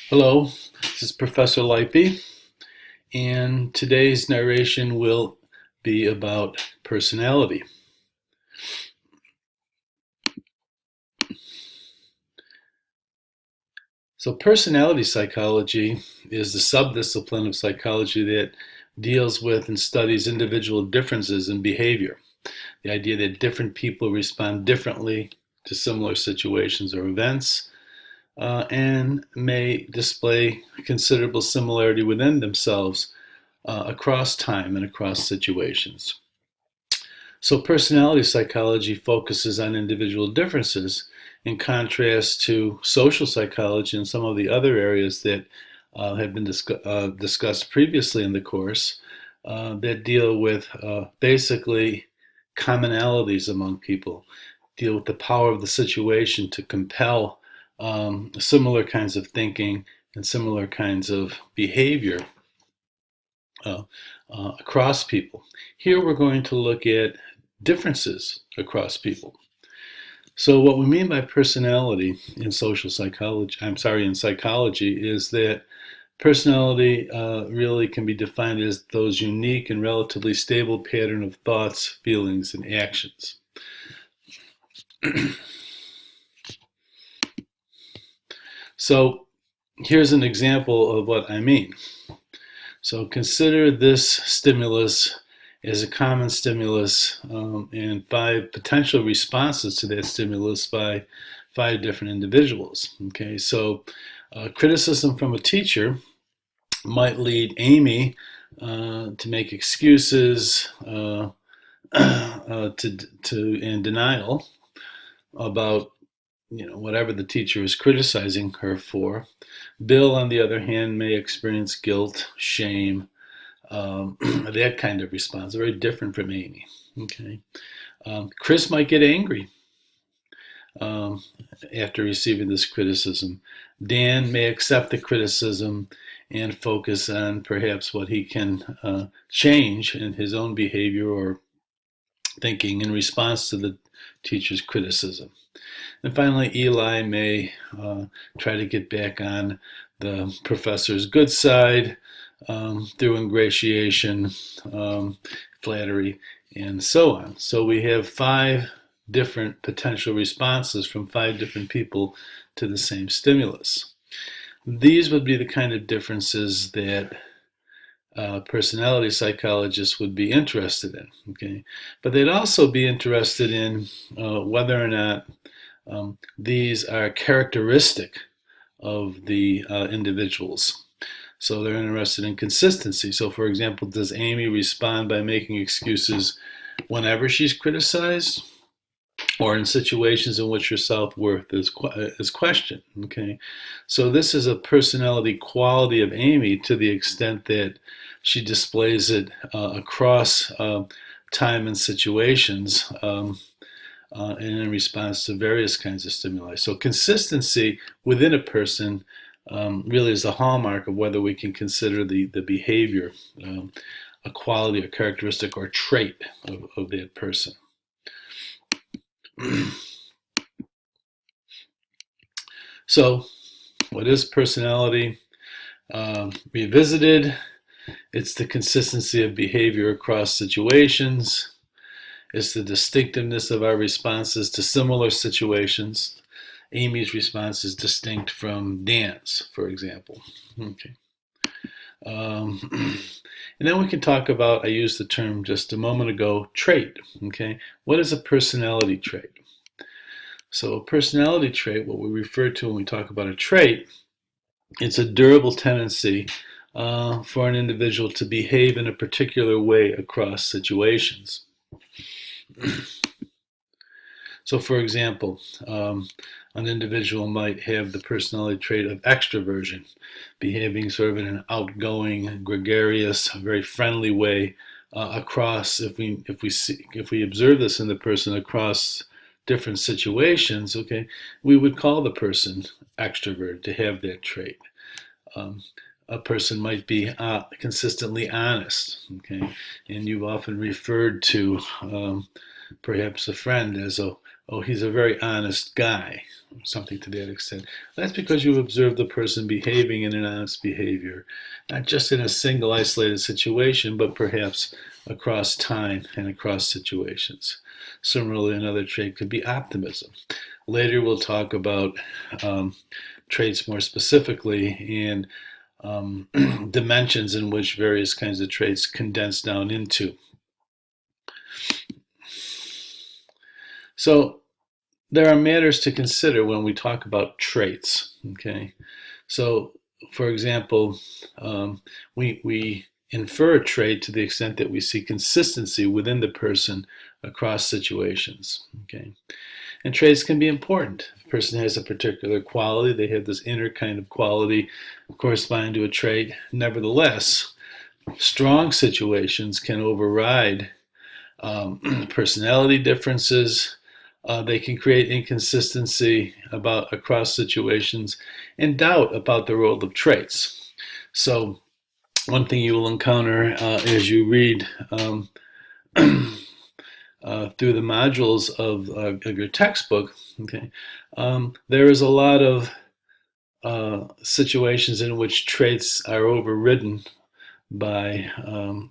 Hello, this is Professor Lipey, and today's narration will be about personality. So, personality psychology is the subdiscipline of psychology that deals with and studies individual differences in behavior. The idea that different people respond differently to similar situations or events, and may display considerable similarity within themselves across time and across situations. So, personality psychology focuses on individual differences in contrast to social psychology and some of the other areas that have been discussed previously in the course that deal with basically commonalities among people, deal with the power of the situation to compel similar kinds of thinking and similar kinds of behavior uh, across people. Here we're going to look at differences across people. So what we mean by personality in social psychology, in psychology, is that personality really can be defined as those unique and relatively stable pattern of thoughts, feelings, and actions. So here's an example of what I mean. So consider this stimulus as a common stimulus and 5 potential responses to that stimulus by 5 different individuals. Okay, so criticism from a teacher might lead Amy to make excuses and denial about whatever the teacher is criticizing her for. Bill, on the other hand, may experience guilt, shame, that kind of response, very different from Amy. Okay, Chris might get angry um, after receiving this criticism. Dan may accept the criticism and focus on perhaps what he can change in his own behavior or thinking in response to the teacher's criticism. And finally, Eli may try to get back on the professor's good side through ingratiation, flattery, and so on. So we have 5 different potential responses from 5 different people to the same stimulus. These would be the kind of differences that personality psychologists would be interested in. Okay, but they'd also be interested in whether or not these are characteristic of the individuals. So they're interested in consistency. So, for example, does Amy respond by making excuses whenever she's criticized, or in situations in which her self-worth is questioned? Okay, so this is a personality quality of Amy to the extent that she displays it across time and situations. And in response to various kinds of stimuli. So consistency within a person really is the hallmark of whether we can consider the behavior a quality, a characteristic, or trait of that person. So, what is personality? Revisited, it's the consistency of behavior across situations. It's the distinctiveness of our responses to similar situations. Amy's response is distinct from Dan's, for example. Okay. And then we can talk about, I used the term just a moment ago, trait. Okay. What is a personality trait? So a personality trait, what we refer to when we talk about a trait, it's a durable tendency for an individual to behave in a particular way across situations. So, for example, an individual might have the personality trait of extroversion, behaving sort of in an outgoing, gregarious, very friendly way across. If we observe this in the person across different situations, okay, we would call the person extrovert to have that trait. A person might be consistently honest, okay, and you've often referred to perhaps a friend as a oh, he's a very honest guy, something to that extent. That's because you've observed the person behaving in an honest behavior, not just in a single isolated situation, but perhaps across time and across situations. Similarly, another trait could be optimism. Later, we'll talk about traits more specifically and dimensions in which various kinds of traits condense down into. So there are matters to consider when we talk about traits. Okay, so for example, we infer a trait to the extent that we see consistency within the person across situations. Okay, and traits can be important. If a person has a particular quality, they have this inner kind of quality corresponding to a trait. Nevertheless, strong situations can override personality differences. They can create inconsistency about across situations and doubt about the role of traits. So one thing you will encounter as you read through the modules of your textbook, okay, there is a lot of situations in which traits are overridden by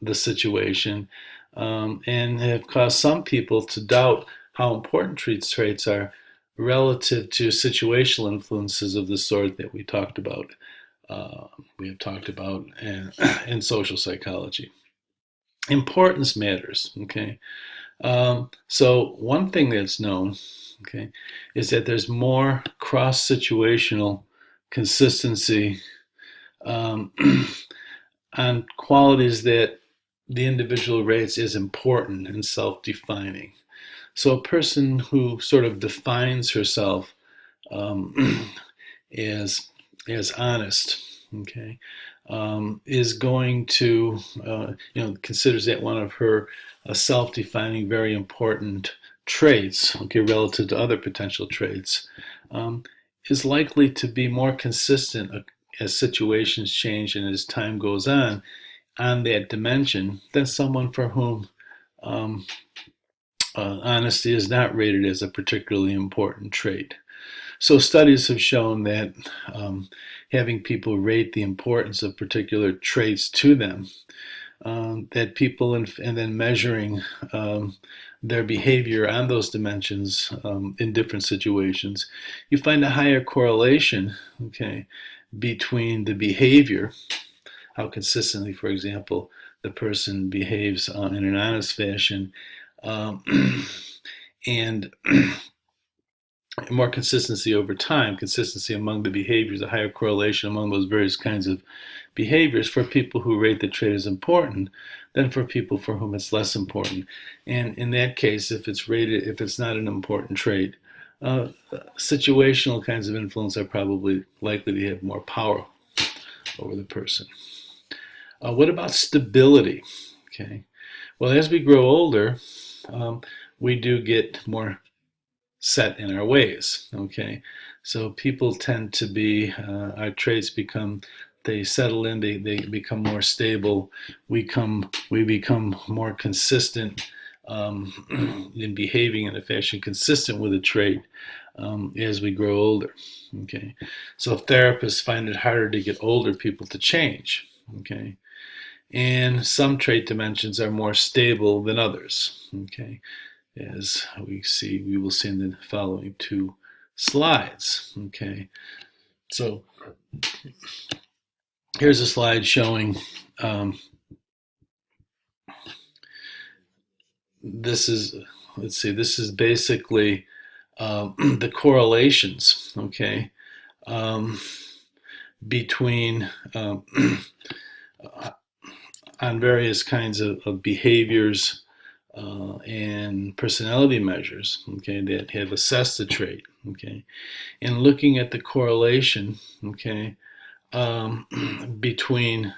the situation and have caused some people to doubt how important traits are relative to situational influences of the sort that we talked about. We have talked about in social psychology. Importance matters. Okay, so one thing that's known, okay, is that there's more cross-situational consistency on qualities that the individual rates as important and self-defining. So a person who sort of defines herself as honest, okay, is going to, considers that one of her self-defining, very important traits, okay, relative to other potential traits, is likely to be more consistent as situations change and as time goes on that dimension than someone for whom honesty is not rated as a particularly important trait. So studies have shown that having people rate the importance of particular traits to them, that people and then measuring their behavior on those dimensions in different situations, you find a higher correlation, okay, between the behavior, how consistently, for example, the person behaves in an honest fashion, and more consistency over time, consistency among the behaviors, a higher correlation among those various kinds of behaviors for people who rate the trait as important than for people for whom it's less important. And in that case, if it's not an important trait, situational kinds of influence are probably likely to have more power over the person. What about stability? Okay. Well, as we grow older, we do get more set in our ways. Okay, so people tend to be our traits become, they settle in, they become more stable. We become more consistent in behaving in a fashion consistent with a trait as we grow older. Okay, so therapists find it harder to get older people to change. Okay, and some trait dimensions are more stable than others. Okay, as we will see in the following two slides. Okay, so here's a slide showing this is basically the correlations, okay, between on various kinds of behaviors and personality measures, okay, that have assessed the trait, okay, and looking at the correlation, okay, between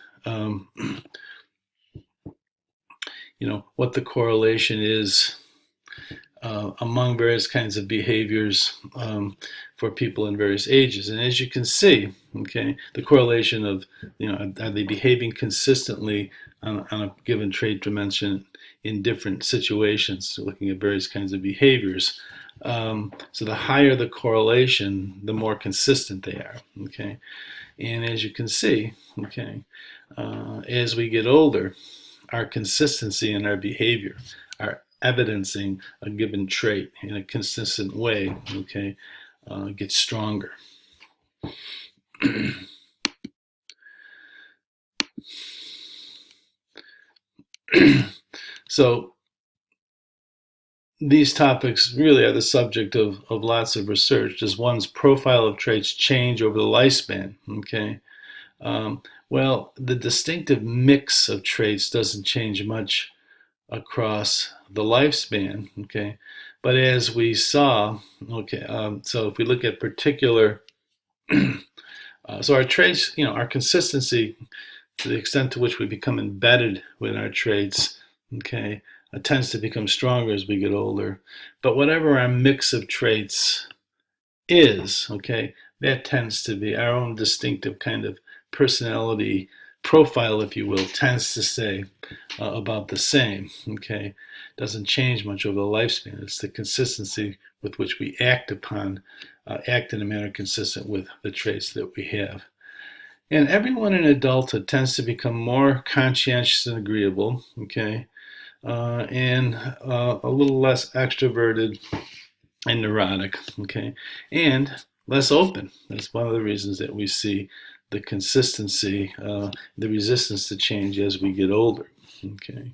what the correlation is among various kinds of behaviors for people in various ages. And as you can see, okay, the correlation of, are they behaving consistently on a given trait dimension in different situations, looking at various kinds of behaviors, So the higher the correlation, the more consistent they are. Okay, and as you can see, okay, as we get older, our consistency in our behavior, our evidencing a given trait in a consistent way, okay, gets stronger. So these topics really are the subject of lots of research. Does one's profile of traits change over the lifespan? Okay. Well, the distinctive mix of traits doesn't change much across the lifespan. Okay. But as we saw, okay, so if we look at particular, so our traits, our consistency to the extent to which we become embedded with our traits, okay, tends to become stronger as we get older. But whatever our mix of traits is, okay, that tends to be our own distinctive kind of personality profile, if you will, tends to stay about the same, okay. Doesn't change much over the lifespan. It's the consistency with which we act in a manner consistent with the traits that we have. And everyone in adulthood tends to become more conscientious and agreeable, okay, and a little less extroverted and neurotic, okay, and less open. That's one of the reasons that we see the consistency, the resistance to change as we get older, okay.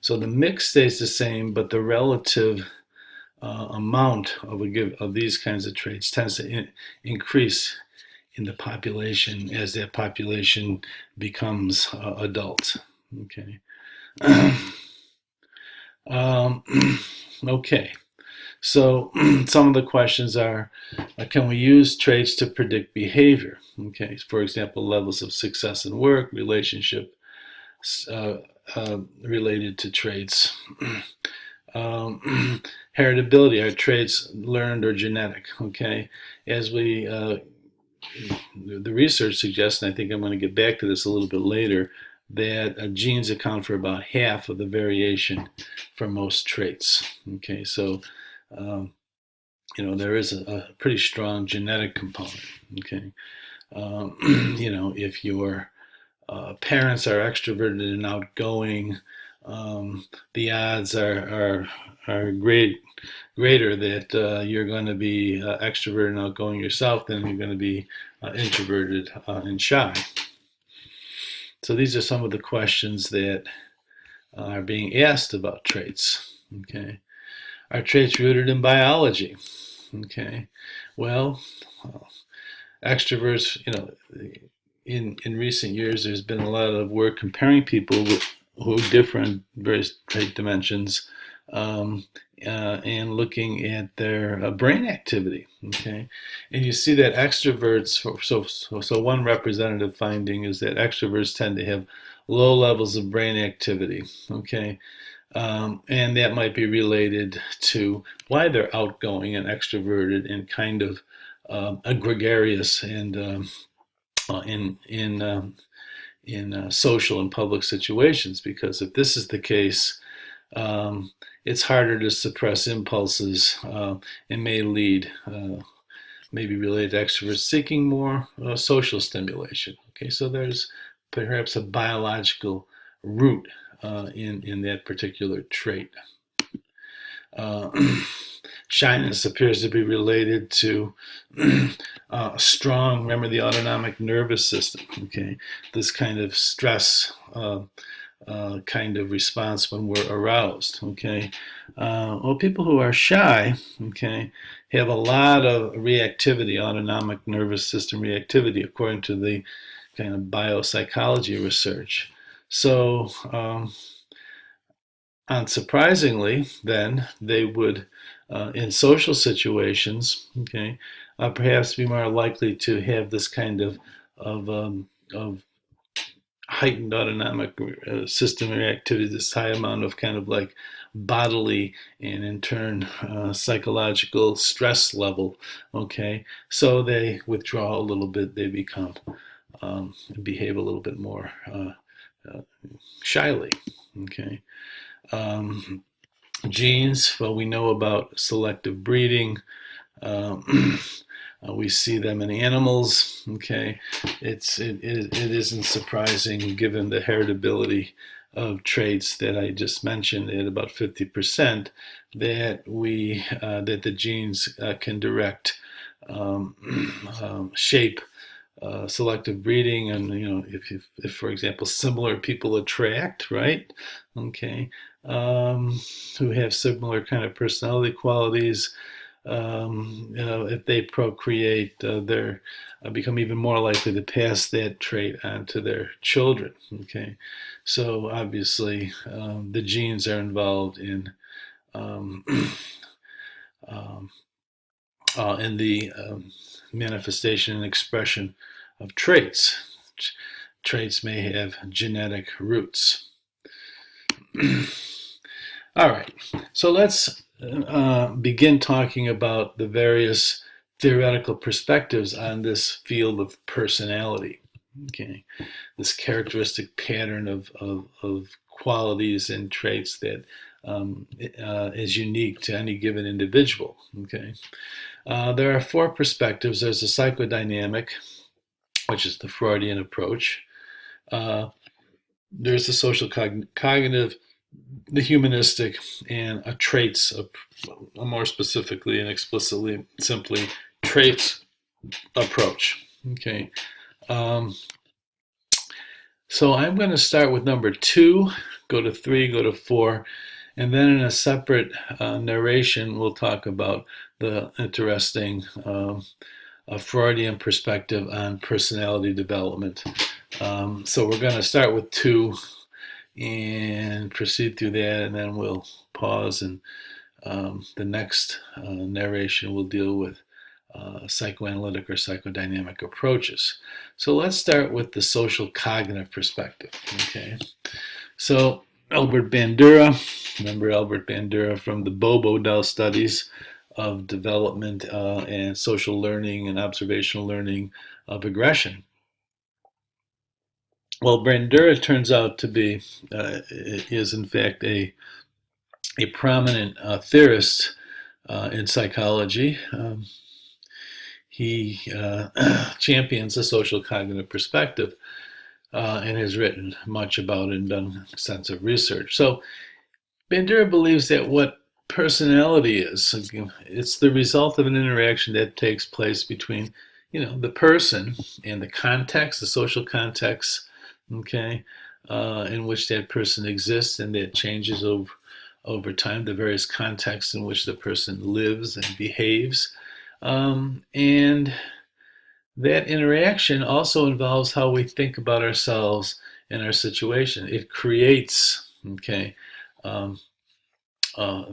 So the mix stays the same, but the relative amount of these kinds of traits tends to increase in the population as that population becomes adult. Okay. um, okay. So some of the questions are, can we use traits to predict behavior? Okay. For example, levels of success in work, relationship related to traits. Heritability, are traits learned or genetic? Okay. As we the research suggests, and I think I'm going to get back to this a little bit later, that genes account for about half of the variation for most traits. Okay, so there is a pretty strong genetic component. Okay, if your parents are extroverted and outgoing, the odds are greater that you're going to be extroverted and outgoing yourself than you're going to be introverted and shy. So these are some of the questions that are being asked about traits. Okay, are traits rooted in biology? Okay, well, extroverts, in recent years, there's been a lot of work comparing people who differ in various trait dimensions, and looking at their brain activity. Okay, and you see that extroverts. So one representative finding is that extroverts tend to have low levels of brain activity. Okay, and that might be related to why they're outgoing and extroverted and kind of gregarious and in social and public situations. Because if this is the case, it's harder to suppress impulses and may lead, maybe related to extroverts seeking more social stimulation. Okay, so there's perhaps a biological root in that particular trait. Uh, Shyness appears to be related to strong, remember the autonomic nervous system, okay? This kind of stress kind of response when we're aroused, okay? Well, people who are shy, okay, have a lot of reactivity, autonomic nervous system reactivity, according to the kind of biopsychology research. So, unsurprisingly, then they would, in social situations, okay, perhaps be more likely to have this kind of heightened autonomic system reactivity, this high amount of kind of like bodily and in turn psychological stress level. Okay, so they withdraw a little bit, they become behave a little bit more shyly. Okay. Um, Genes, well, we know about selective breeding. Um, we see them in animals. Okay, it isn't surprising given the heritability of traits that I just mentioned at about 50% that the genes can direct um, shape selective breeding, and if for example similar people attract, right? Okay, who have similar kind of personality qualities, if they procreate, they're become even more likely to pass that trait on to their children. Okay, so obviously the genes are involved um, um, in the manifestation and expression of traits. Traits may have genetic roots. All right, so let's begin talking about the various theoretical perspectives on this field of personality. Okay, this characteristic pattern of qualities and traits that is unique to any given individual. Okay, there are four perspectives. There's a psychodynamic, which is the Freudian approach. Uh, there's the social cognitive, the humanistic, and a traits, more specifically and explicitly, simply traits approach. Okay. Um, so I'm going to start with number 2, go to 3, go to 4, and then in a separate narration, we'll talk about the interesting a Freudian perspective on personality development. So we're going to start with 2 and proceed through that, and then we'll pause, and the next narration will deal with psychoanalytic or psychodynamic approaches. So let's start with the social cognitive perspective. Okay, so Albert Bandura, remember Albert Bandura from the Bobo studies of development and social learning and observational learning of aggression. Well, Bandura turns out to be, is in fact a prominent theorist in psychology. He champions the social cognitive perspective and has written much about it and done extensive research. So Bandura believes that what personality is, it's the result of an interaction that takes place between, the person and the context, the social context, okay, in which that person exists, and that changes over time, the various contexts in which the person lives and behaves. And that interaction also involves how we think about ourselves and our situation. It creates, okay, um, uh,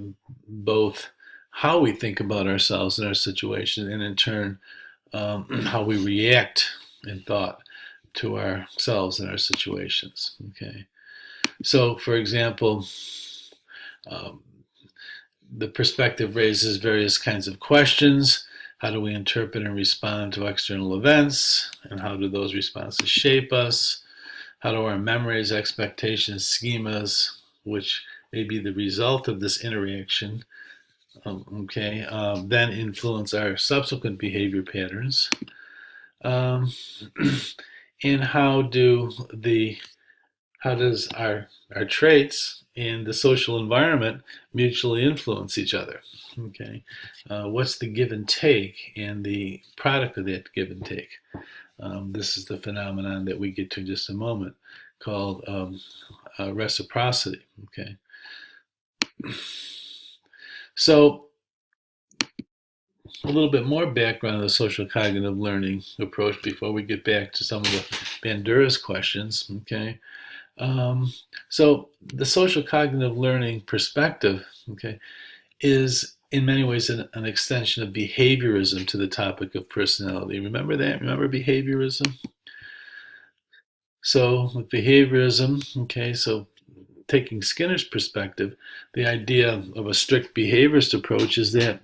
both how we think about ourselves and our situation, and in turn, how we react in thought to ourselves and our situations. Okay, so for example, um, the perspective raises various kinds of questions. How do we interpret and respond to external events? And how do those responses shape us? How do our memories, expectations, schemas, which may be the result of this interaction, then influence our subsequent behavior patterns? Um, and how does our traits and the social environment mutually influence each other? Okay, what's the give and take and the product of that give and take? This is the phenomenon that we get to in just a moment, called reciprocity. Okay, so a little bit more background on the social cognitive learning approach before we get back to some of the Bandura's questions. Okay, so the social cognitive learning perspective, okay, is in many ways an extension of behaviorism to the topic of personality. Remember that? Remember behaviorism? So with behaviorism, okay, so taking Skinner's perspective, the idea of a strict behaviorist approach is that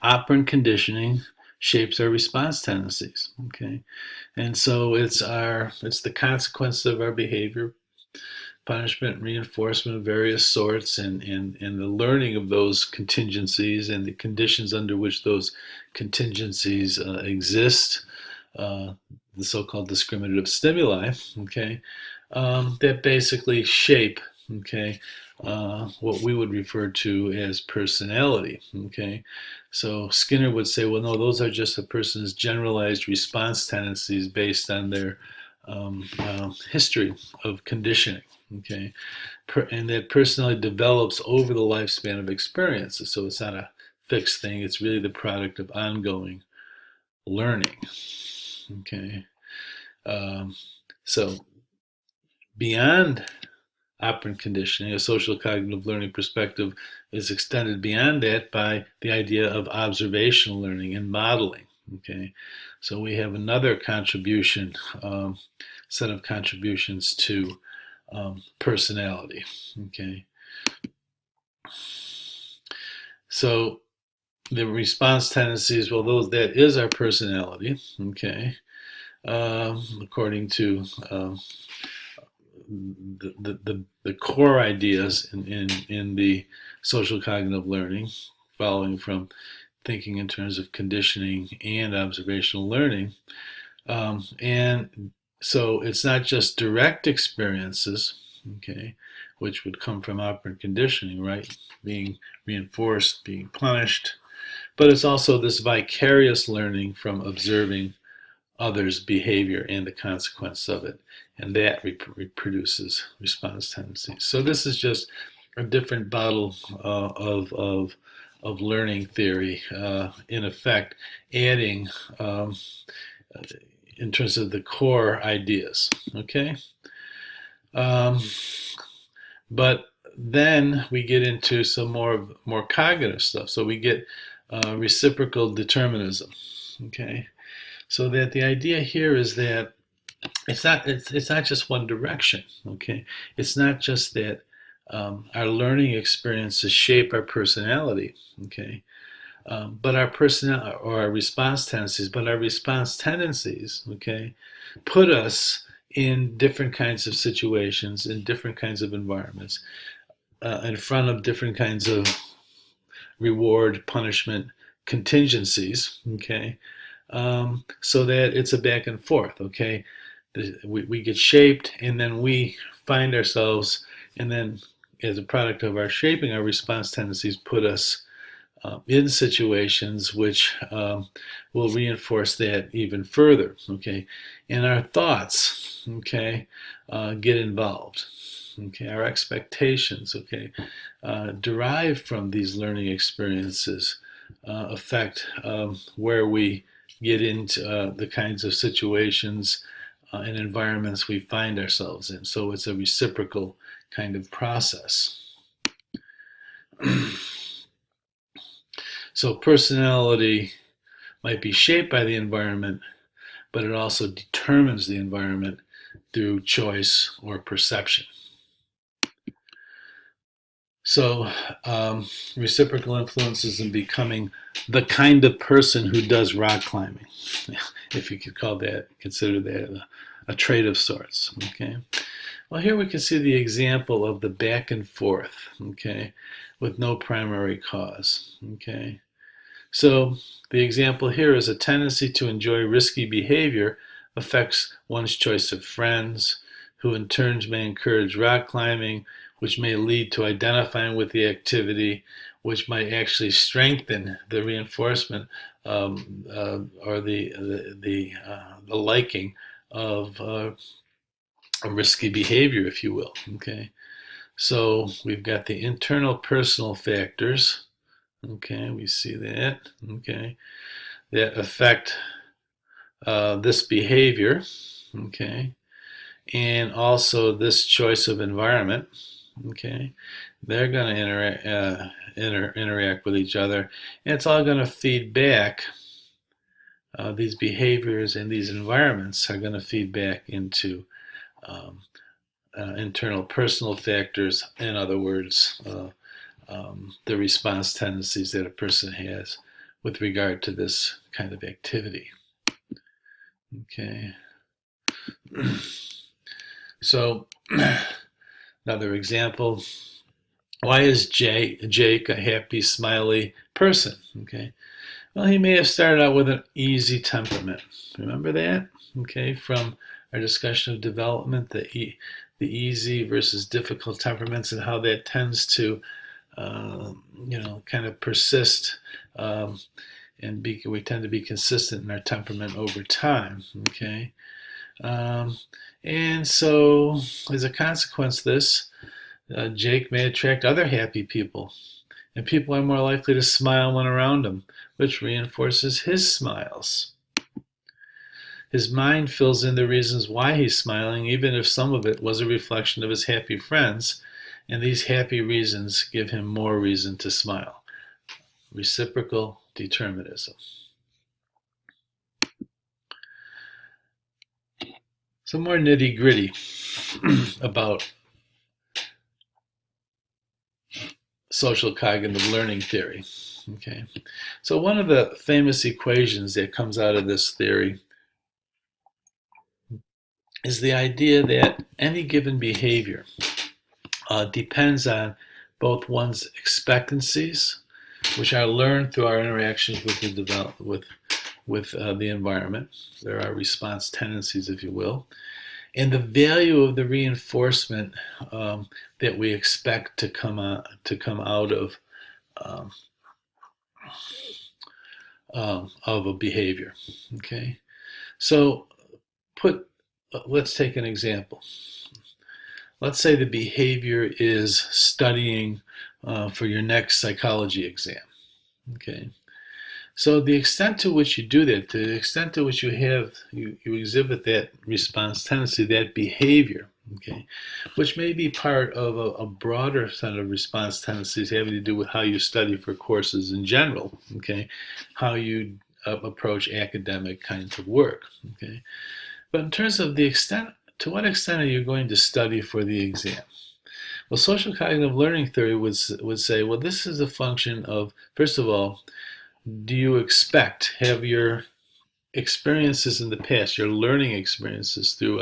operant conditioning shapes our response tendencies. Okay, and so it's the consequence of our behavior punishment, reinforcement of various sorts, and the learning of those contingencies and the conditions under which those contingencies exist, uh, the so-called discriminative stimuli, okay, that basically shape, okay, what we would refer to as personality, okay. So Skinner would say, well, no, those are just a person's generalized response tendencies based on their history of conditioning, okay, and that personality develops over the lifespan of experiences. So it's not a fixed thing; it's really the product of ongoing learning, okay. Um, so beyond operant conditioning, a social cognitive learning perspective is extended beyond that by the idea of observational learning and modeling. Okay, so we have another contribution, set of contributions to personality. Okay, so the response tendencies, well, those that is our personality. Okay, according to the core ideas in the social cognitive learning, following from thinking in terms of conditioning and observational learning. And so it's not just direct experiences, okay, which would come from operant conditioning, right? Being reinforced, being punished, but it's also this vicarious learning from observing others' behavior and the consequence of it, and that reproduces response tendencies. So this is just a different bottle of learning theory, in effect, adding in terms of the core ideas. Okay, um, but then we get into some more cognitive stuff. So we get reciprocal determinism. Okay, so that the idea here is that it's not just one direction. Okay, it's not just that our learning experiences shape our personality. Okay, but our personality or our response tendencies, but our response tendencies, okay, put us in different kinds of situations, in different kinds of environments, in front of different kinds of reward, punishment, contingencies, okay, so that it's a back and forth, okay. We get shaped, and then we find ourselves, and then as a product of our shaping, our response tendencies put us in situations which will reinforce that even further, okay? And our thoughts, okay, get involved, okay? Our expectations, okay, derived from these learning experiences affect where we get into the kinds of situations and environments we find ourselves in. So it's a reciprocal kind of process. So personality might be shaped by the environment, but it also determines the environment through choice or perception. So reciprocal influences in becoming the kind of person who does rock climbing, if you could consider that a trait of sorts. Okay. Well, here we can see the example of the back and forth. Okay, with no primary cause. Okay. So the example here is a tendency to enjoy risky behavior affects one's choice of friends, who in turn may encourage rock climbing, which may lead to identifying with the activity, which might actually strengthen the reinforcement or the liking of a risky behavior, if you will. Okay, so we've got the internal personal factors. Okay, we see that. Okay, that affect this behavior. Okay, and also this choice of environment. Okay, they're going to interact with each other, and it's all going to feed back. These behaviors and these environments are going to feed back into um, internal personal factors. In other words, the response tendencies that a person has with regard to this kind of activity. Okay. So Another example, why is Jake a happy, smiley person? Okay. Well, he may have started out with an easy temperament. Remember that? Okay, from our discussion of development, the easy versus difficult temperaments and how that tends to, kind of persist, um, and we tend to be consistent in our temperament over time. Okay, um, and so as a consequence of this, Jake may attract other happy people, and people are more likely to smile when around him, which reinforces his smiles. His mind fills in the reasons why he's smiling, even if some of it was a reflection of his happy friends, and these happy reasons give him more reason to smile. Reciprocal determinism. Some more nitty-gritty about social cognitive learning theory. Okay, so one of the famous equations that comes out of this theory is the idea that any given behavior depends on both one's expectancies, which are learned through our interactions with the environment. There are response tendencies, if you will, and the value of the reinforcement that we expect to come out um, of a behavior. Okay, so let's take an example. Let's say the behavior is studying for your next psychology exam. Okay, so the extent to which you do that, to the extent to which you exhibit that response tendency, that behavior, okay, which may be part of a broader set of response tendencies having to do with how you study for courses in general, okay, how you approach academic kinds of work, okay. But in terms of the extent, to what extent are you going to study for the exam? Well, social cognitive learning theory would say, well, this is a function of, first of all, do you have your experiences in the past, your learning experiences through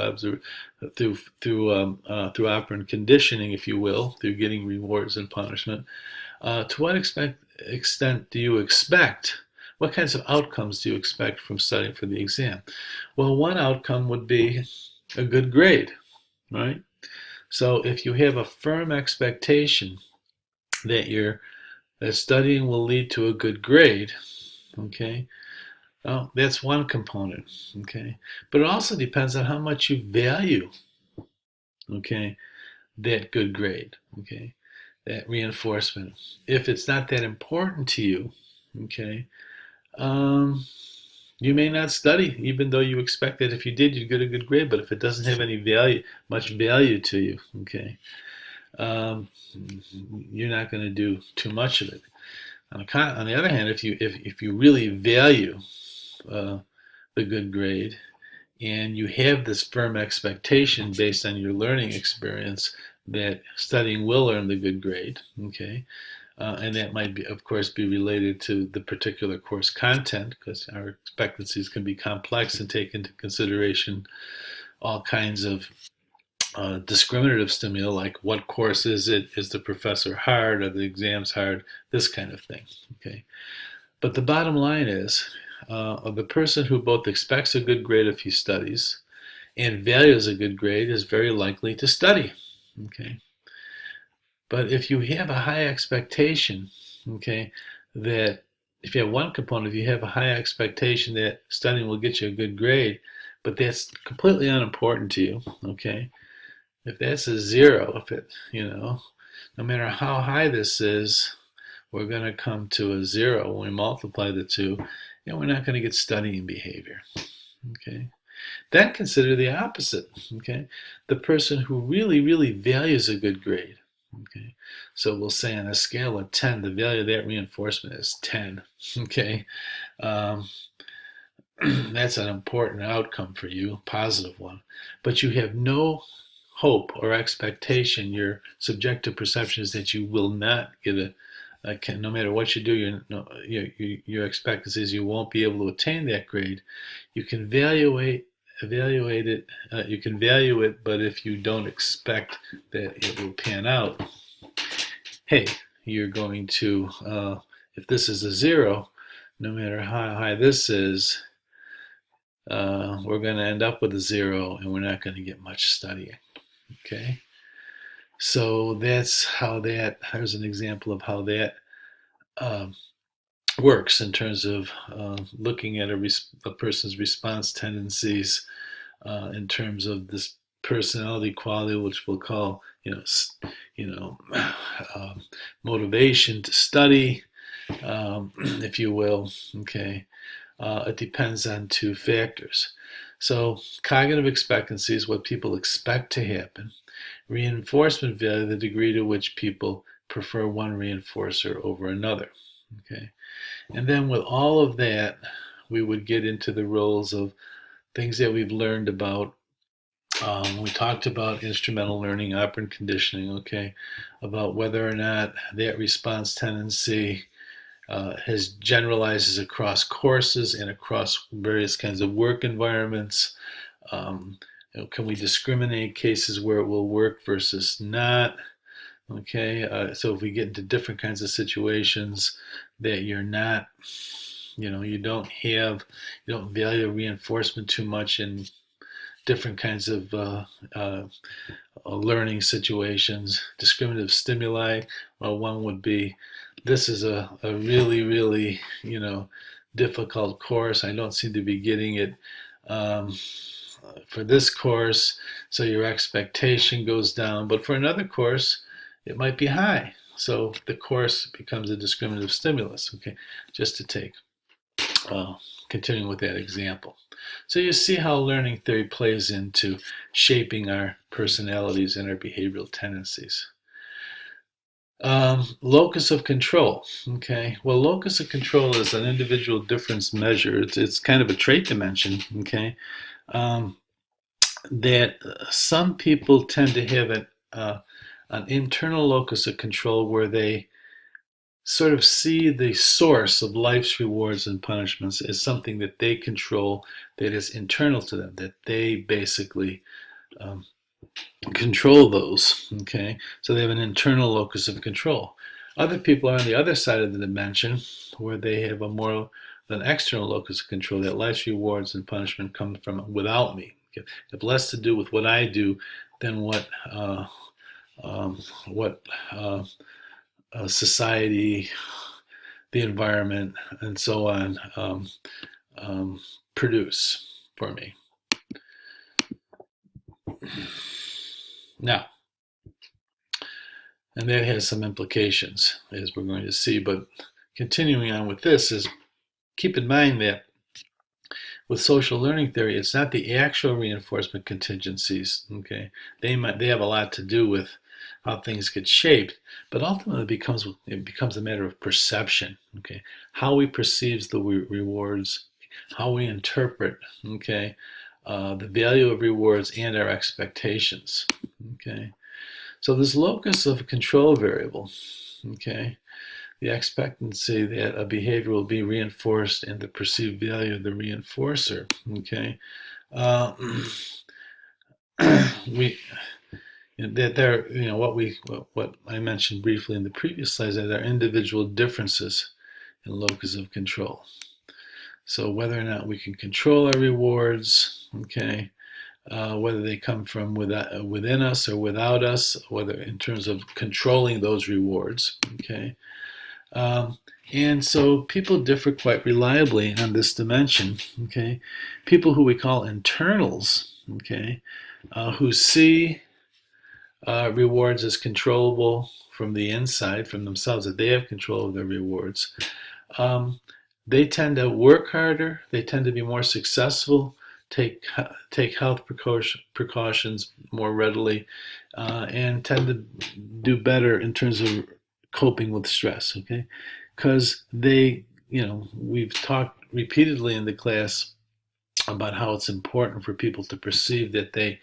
operant conditioning, if you will, through getting rewards and punishment, to what extent do you expect? What kinds of outcomes do you expect from studying for the exam? Well, one outcome would be a good grade, right? So if you have a firm expectation that studying will lead to a good grade, okay, well, that's one component, okay, but it also depends on how much you value, okay, that good grade, okay, that reinforcement. If it's not that important to you, okay, um, you may not study, even though you expect that if you did, you'd get a good grade. But if it doesn't have any much value to you, okay, um, you're not going to do too much of it. On the other hand, if you really value uh, the good grade and you have this firm expectation based on your learning experience that studying will earn the good grade, okay, and that might be, of course, be related to the particular course content, because our expectancies can be complex and take into consideration all kinds of discriminative stimuli, like what course is it? Is the professor hard? Are the exams hard? This kind of thing. Okay, but the bottom line is, the person who both expects a good grade if he studies and values a good grade is very likely to study. Okay, but if you have a high expectation, okay, that if you have one component, if you have a high expectation that studying will get you a good grade, but that's completely unimportant to you, okay, if that's a zero, no matter how high this is, we're going to come to a zero when we multiply the two, and we're not going to get studying behavior, okay. Then consider the opposite, okay, the person who really, really values a good grade. Okay, so we'll say on a scale of 10, the value of that reinforcement is 10. Okay, um, that's an important outcome for you, a positive one. But you have no hope or expectation. Your subjective perception is that you will not get no matter what you do, your expectancy is you won't be able to attain that grade. You can evaluate evaluate it, you can value it, but if you don't expect that it will pan out, hey, you're going to, if this is a 0, no matter how high this is, we're going to end up with a 0, and we're not going to get much studying. Okay, so that's how that. Here's an example of how that works in terms of looking at a person's response tendencies in terms of this personality quality, which we'll call, motivation to study, if you will. Okay, it depends on 2 factors. So cognitive expectancy is what people expect to happen. Reinforcement value, the degree to which people prefer one reinforcer over another. Okay, and then with all of that, we would get into the roles of things that we've learned about. We talked about instrumental learning, operant conditioning, okay, about whether or not that response tendency has generalizes across courses and across various kinds of work environments. Can we discriminate cases where it will work versus not? Okay, so if we get into different kinds of situations that you're not, you don't value reinforcement too much in different kinds of learning situations. Discriminative stimuli, well, one would be, this is a really, really, difficult course. I don't seem to be getting it for this course, so your expectation goes down. But for another course, it might be high. So the course becomes a discriminative stimulus, okay, just to take, continuing with that example. So you see how learning theory plays into shaping our personalities and our behavioral tendencies. Locus of control. Okay, well, locus of control is an individual difference measure. It's kind of a trait dimension. Okay, that some people tend to have an internal locus of control where they sort of see the source of life's rewards and punishments as something that they control, that is internal to them, that they basically control those. Okay, so they have an internal locus of control. Other people are on the other side of the dimension where they have a more an external locus of control, that life's rewards and punishment come from without me. Okay? They have less to do with what I do than what society, the environment, and so on produce for me. Now, and that has some implications, as we're going to see, but continuing on with this is, keep in mind that with social learning theory, it's not the actual reinforcement contingencies, okay? They have a lot to do with how things get shaped, but ultimately it becomes a matter of perception, okay? How we perceive the rewards, how we interpret, okay, the value of rewards and our expectations, okay? So this locus of control variable, okay, the expectancy that a behavior will be reinforced and the perceived value of the reinforcer, okay, what I mentioned briefly in the previous slides, that are individual differences in locus of control. So whether or not we can control our rewards, okay, whether they come from within us or without us, whether in terms of controlling those rewards, okay. And so people differ quite reliably on this dimension, okay. People who we call internals, okay, who see rewards as controllable from the inside, from themselves, that they have control of their rewards. They tend to work harder, they tend to be more successful, take health precautions more readily, and tend to do better in terms of coping with stress, okay? Because we've talked repeatedly in the class about how it's important for people to perceive that they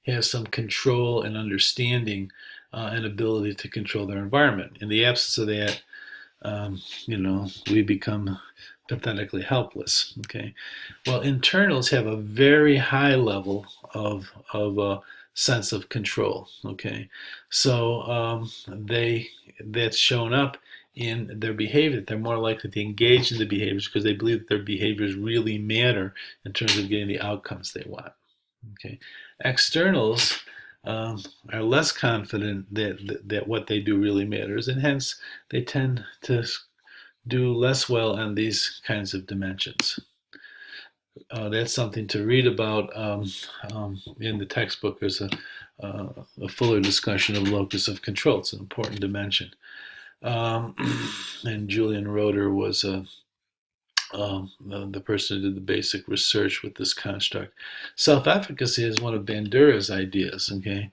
have some control and understanding and ability to control their environment. In the absence of that, we become pathetically helpless. Okay, well, internals have a very high level of sense of control. Okay, so that's shown up in their behavior. They're more likely to engage in the behaviors because they believe that their behaviors really matter in terms of getting the outcomes they want. Okay, externals are less confident that what they do really matters, and hence they tend to do less well on these kinds of dimensions. That's something to read about in the textbook. There's a fuller discussion of locus of control. It's an important dimension. And Julian Roeder was the person who did the basic research with this construct. Self-efficacy is one of Bandura's ideas, okay?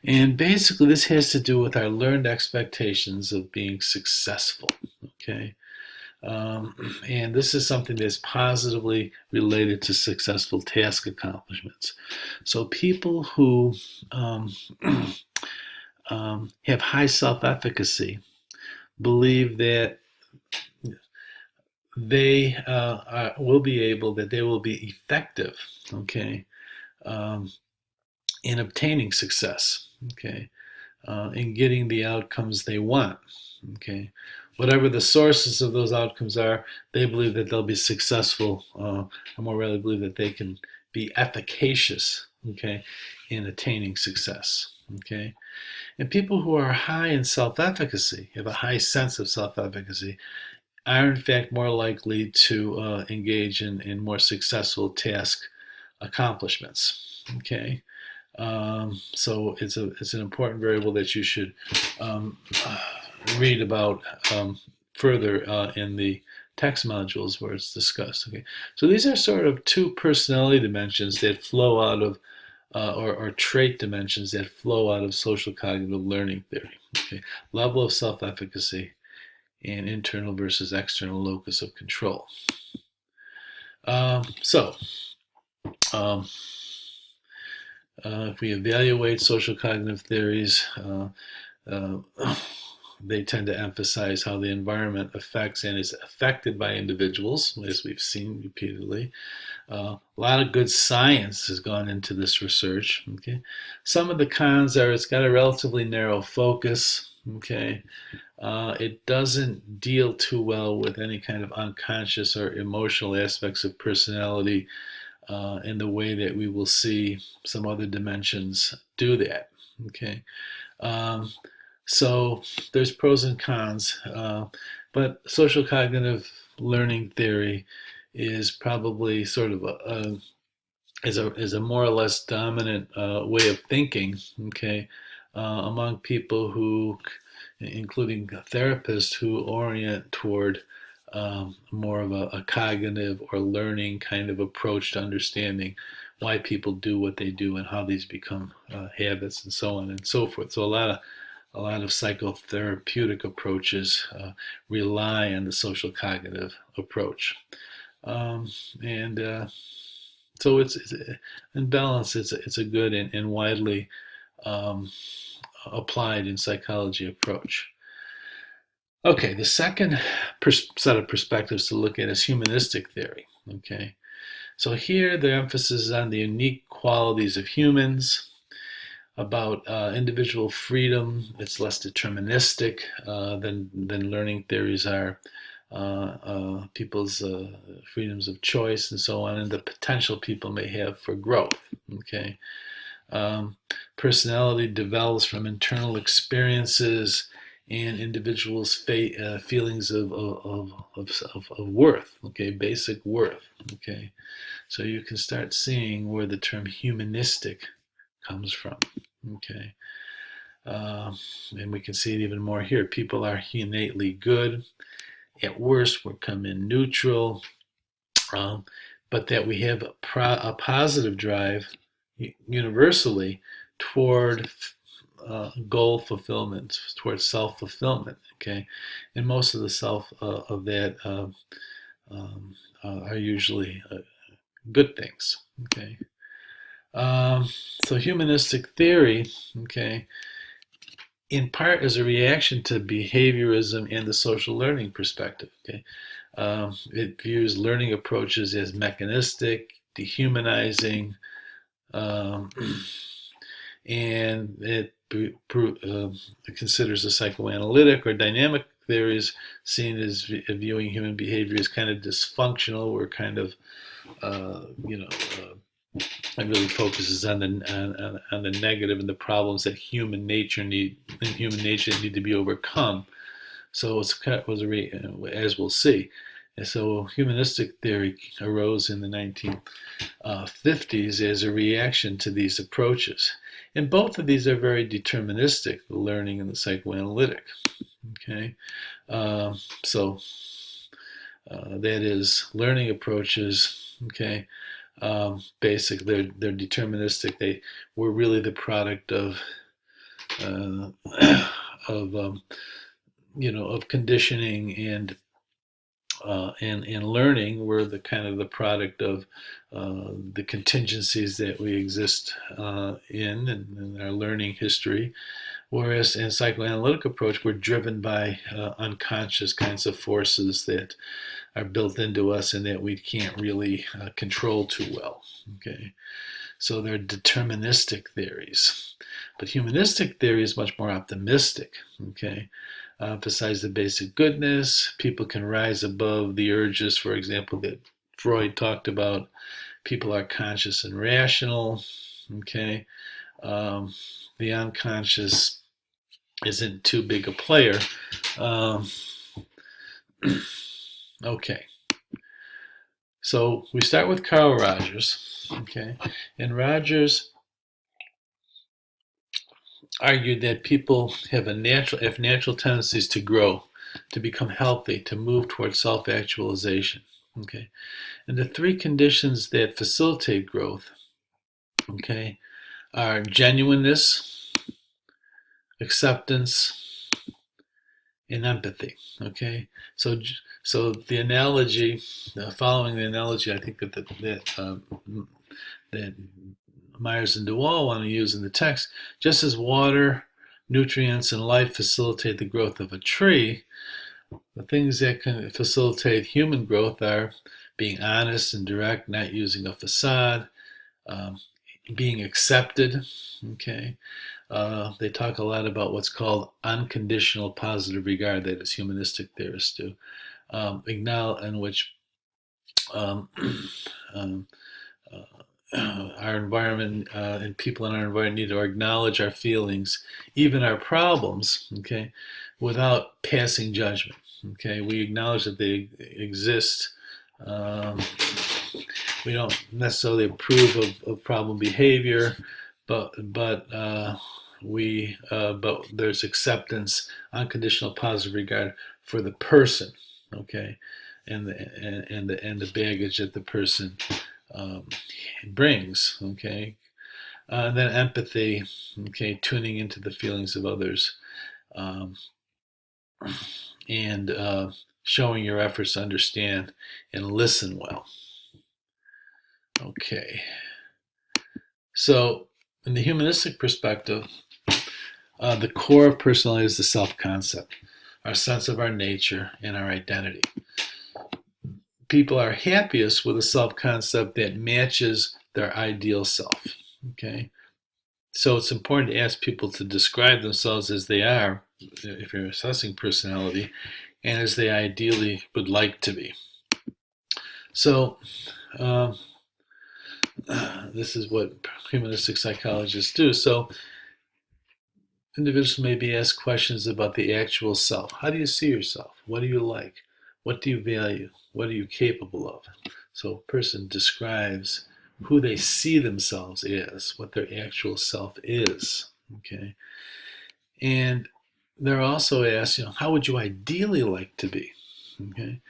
And basically this has to do with our learned expectations of being successful, okay? And this is something that's positively related to successful task accomplishments. So people who have high self-efficacy believe that they will be effective, okay, in obtaining success, okay, in getting the outcomes they want, okay. Whatever the sources of those outcomes are, they believe that they'll be successful, or more rarely believe that they can be efficacious, okay, in attaining success, okay. And people who are high in self-efficacy, have a high sense of self-efficacy, are in fact more likely to engage in more successful task accomplishments, okay. So it's an important variable that you should read about further in the text modules where it's discussed. Okay, so these are sort of two personality dimensions that flow out of, or trait dimensions that flow out of social cognitive learning theory. Okay, level of self-efficacy and internal versus external locus of control. If we evaluate social cognitive theories, they tend to emphasize how the environment affects and is affected by individuals, as we've seen repeatedly. A lot of good science has gone into this research. Okay, some of the cons are it's got a relatively narrow focus. Okay, it doesn't deal too well with any kind of unconscious or emotional aspects of personality in the way that we will see some other dimensions do that. Okay, so there's pros and cons, but social cognitive learning theory is probably sort of a more or less dominant way of thinking. Okay, among people who, including therapists, who orient toward more of a cognitive or learning kind of approach to understanding why people do what they do and how these become habits and so on and so forth. So a lot of psychotherapeutic approaches rely on the social cognitive approach, and so it's in balance. It's a good and widely applied in psychology approach. Okay, the second set of perspectives to look at is humanistic theory. Okay, so here the emphasis is on the unique qualities of humans, about individual freedom. It's less deterministic than learning theories are. People's freedoms of choice and so on, and the potential people may have for growth. Okay, personality develops from internal experiences and individuals' feelings of worth. Okay, basic worth. Okay, so you can start seeing where the term humanistic comes from. Okay, and we can see it even more here. People are innately good. At worst, we'll come in neutral, but that we have a positive drive universally toward goal fulfillment, towards self-fulfillment. Okay, and most of the self of that are usually good things. Okay. So humanistic theory, okay, in part is a reaction to behaviorism and the social learning perspective. Okay, It views learning approaches as mechanistic, dehumanizing, um, and it considers the psychoanalytic or dynamic theories seen as viewing human behavior as kind of dysfunctional or kind of, it really focuses on the negative and the problems that human nature need to be overcome. So as we'll see. And so humanistic theory arose in the 1950s as a reaction to these approaches. And both of these are very deterministic, the learning and the psychoanalytic. Okay, so that is learning approaches. Okay, basically they're deterministic. They were really the product of of of conditioning and learning. Were the kind of the product of the contingencies that we exist in our learning history. Whereas in psychoanalytic approach, we're driven by unconscious kinds of forces that are built into us and that we can't really control too well. Okay, so they're deterministic theories, but humanistic theory is much more optimistic. Okay, emphasize the basic goodness. People can rise above the urges, for example, that Freud talked about. People are conscious and rational. Okay, the unconscious isn't too big a player. Okay, so we start with Carl Rogers. Okay, and Rogers argued that people have natural tendencies to grow, to become healthy, to move towards self-actualization. Okay, and the three conditions that facilitate growth, okay, are genuineness, acceptance, and empathy. Okay, so the analogy, following the analogy, I think that Myers and DeWall want to use in the text, just as water, nutrients, and light facilitate the growth of a tree, the things that can facilitate human growth are being honest and direct, not using a facade, being accepted. Okay, they talk a lot about what's called unconditional positive regard, that is humanistic theorists do, in which um, um, our environment and people in our environment need to acknowledge our feelings, even our problems, okay, without passing judgment. Okay, we acknowledge that they exist. We don't necessarily approve of problem behavior, but there's acceptance, unconditional positive regard for the person, okay, and the baggage that the person brings, okay. Then empathy, okay, tuning into the feelings of others, um, and showing your efforts to understand and listen well. Okay, so in the humanistic perspective, the core of personality is the self-concept, our sense of our nature and our identity. People are happiest with a self-concept that matches their ideal self. Okay, so it's important to ask people to describe themselves as they are, if you're assessing personality, and as they ideally would like to be. So this is what humanistic psychologists do. So individuals may be asked questions about the actual self. How do you see yourself? What do you like? What do you value? What are you capable of? So a person describes who they see themselves as, what their actual self is. Okay, and they're also asked, how would you ideally like to be? Okay,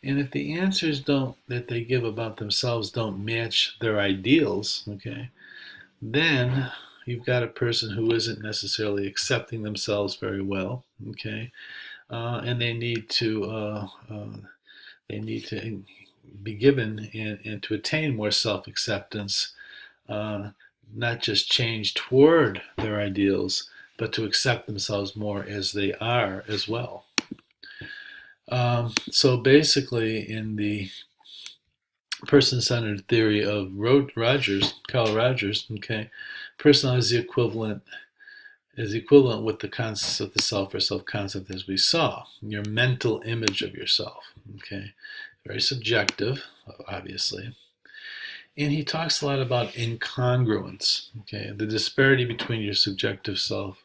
and if the answers that they give about themselves don't match their ideals, okay, then you've got a person who isn't necessarily accepting themselves very well. Okay, and they need to be given and to attain more self-acceptance, not just change toward their ideals, but to accept themselves more as they are as well. So basically, in the person-centered theory of Carl Rogers, okay, personality is equivalent with the concept of the self or self-concept as we saw, your mental image of yourself, okay, very subjective, obviously. And he talks a lot about incongruence, okay, the disparity between your subjective self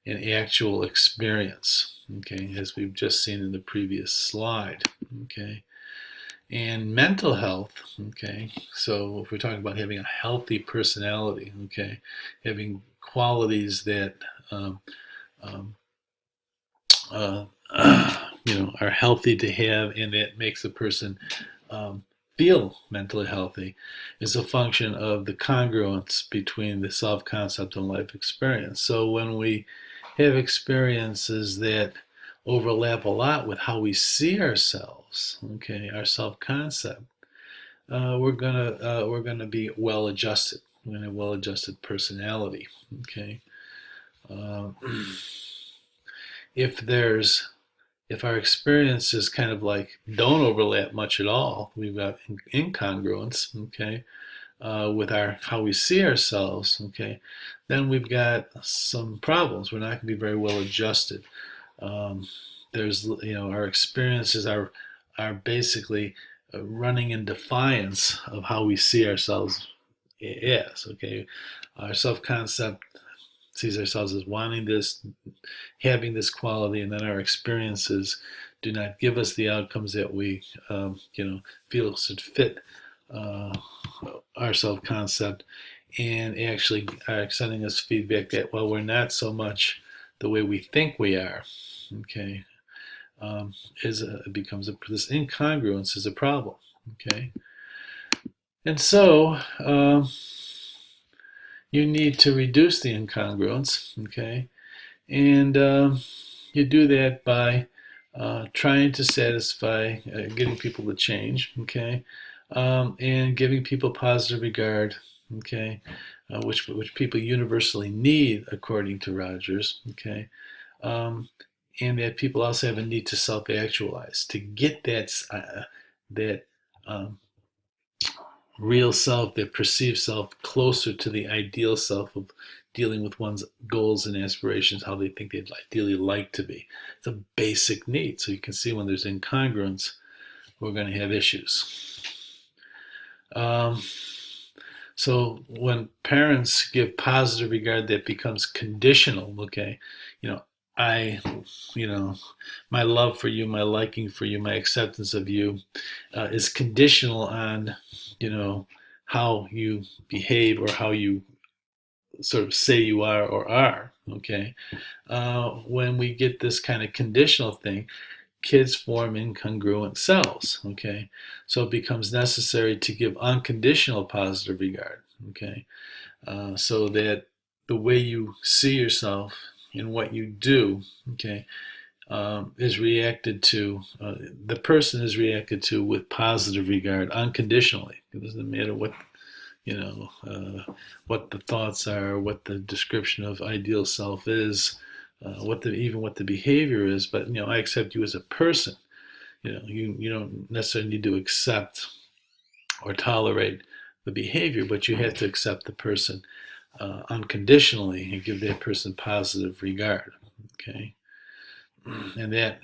and actual experience, okay, as we've just seen in the previous slide, okay. And mental health, okay, so if we're talking about having a healthy personality, okay, having qualities that um, um, uh, are healthy to have and that makes a person um, feel mentally healthy is a function of the congruence between the self-concept and life experience. So when we have experiences that overlap a lot with how we see ourselves, okay, our self-concept, we're gonna be well adjusted. We're gonna have well adjusted personality. Okay. Um, if there's if our experiences kind of like don't overlap much at all, we've got incongruence. Okay. With our how we see ourselves. Okay. Then we've got some problems. We're not going to be very well adjusted. Um, there's our experiences are basically running in defiance of how we see ourselves as. Okay, our self-concept sees ourselves as wanting this, having this quality, and then our experiences do not give us the outcomes that we feel should fit uh, our self-concept, and actually are sending us feedback that, well, we're not so much the way we think we are. Okay, it becomes this incongruence is a problem. Okay, and so you need to reduce the incongruence. Okay, and you do that by trying to satisfy, getting people to change. Okay, and giving people positive regard. Okay, which people universally need according to Rogers. Okay, um, and that people also have a need to self-actualize, to get that um, real self, that perceived self, closer to the ideal self of dealing with one's goals and aspirations, how they think they'd ideally like to be. It's a basic need. So you can see when there's incongruence, we're going to have issues. Um, so when parents give positive regard, that becomes conditional. Okay, you know, I, my love for you, my liking for you, my acceptance of you is conditional on, how you behave or how you sort of say you are or are. Okay, when we get this kind of conditional thing, kids form incongruent selves. Okay, so it becomes necessary to give unconditional positive regard. Okay, so that the way you see yourself and what you do, okay, is reacted to, the person is reacted to with positive regard unconditionally. It doesn't matter what the thoughts are, what the description of ideal self is, what the behavior is. But I accept you as a person. You don't necessarily need to accept or tolerate the behavior, but you have to accept the person unconditionally and give that person positive regard. Okay, and that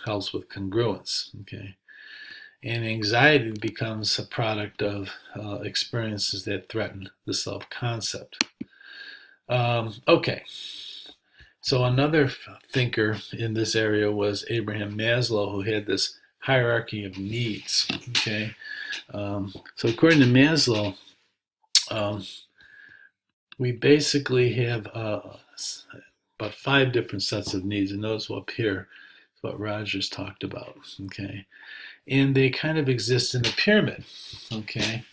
helps with congruence. Okay, and anxiety becomes a product of experiences that threaten the self-concept. Okay, so another thinker in this area was Abraham Maslow, who had this hierarchy of needs. Okay, so according to Maslow, um, we basically have about 5 different sets of needs, and notice up here is what Rogers talked about. Okay, and they kind of exist in a pyramid. Okay,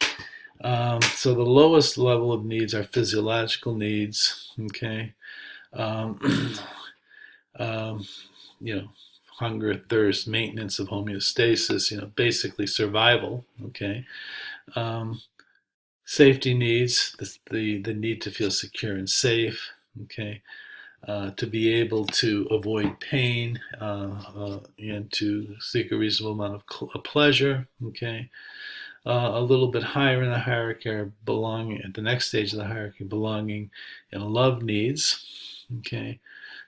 so the lowest level of needs are physiological needs. Okay, um, um, you know, hunger, thirst, maintenance of homeostasis. Basically survival. Okay, um, safety needs, the need to feel secure and safe. Okay, to be able to avoid pain, and to seek a reasonable amount of pleasure. Okay, a little bit higher in the hierarchy are belonging at the next stage of the hierarchy, belonging and love needs. Okay,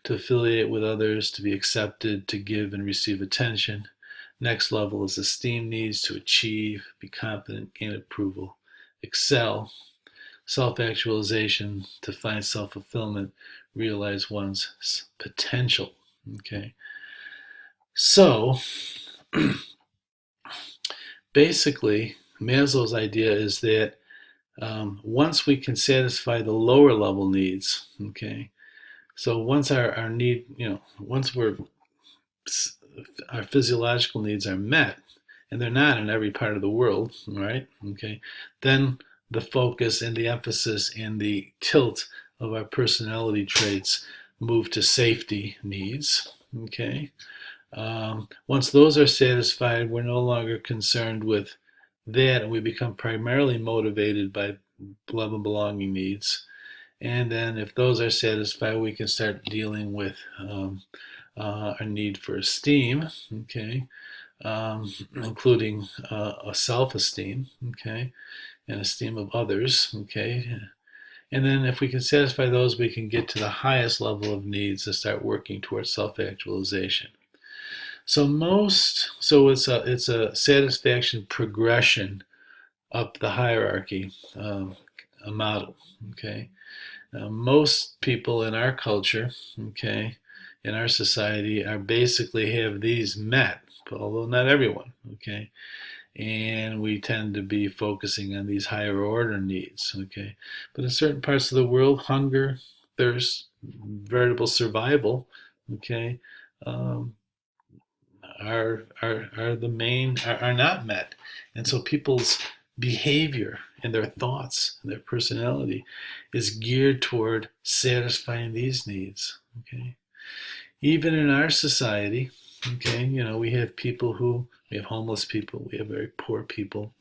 to affiliate with others, to be accepted, to give and receive attention. Next level is esteem needs, to achieve, be confident, gain approval, excel. Self-actualization, to find self-fulfillment, realize one's potential. Okay, so basically, Maslow's idea is that once we can satisfy the lower level needs, okay, so once our need, once our physiological needs are met, and they're not in every part of the world, right? Okay, then the focus and the emphasis and the tilt of our personality traits move to safety needs. Okay, once those are satisfied, we're no longer concerned with that, and we become primarily motivated by love and belonging needs. And then, if those are satisfied, we can start dealing with our need for esteem, okay, including a self-esteem, okay, and esteem of others, okay. And then, if we can satisfy those, we can get to the highest level of needs and start working towards self-actualization. So it's a satisfaction progression up the hierarchy, a model, okay. Now, most people in our culture, okay, in our society, are basically have these met, although not everyone, okay. And we tend to be focusing on these higher order needs, okay. But in certain parts of the world, hunger, thirst, veritable survival, okay, um, are not met, and so people's behavior and their thoughts and their personality is geared toward satisfying these needs. Okay, even in our society, okay, we have we have homeless people, we have very poor people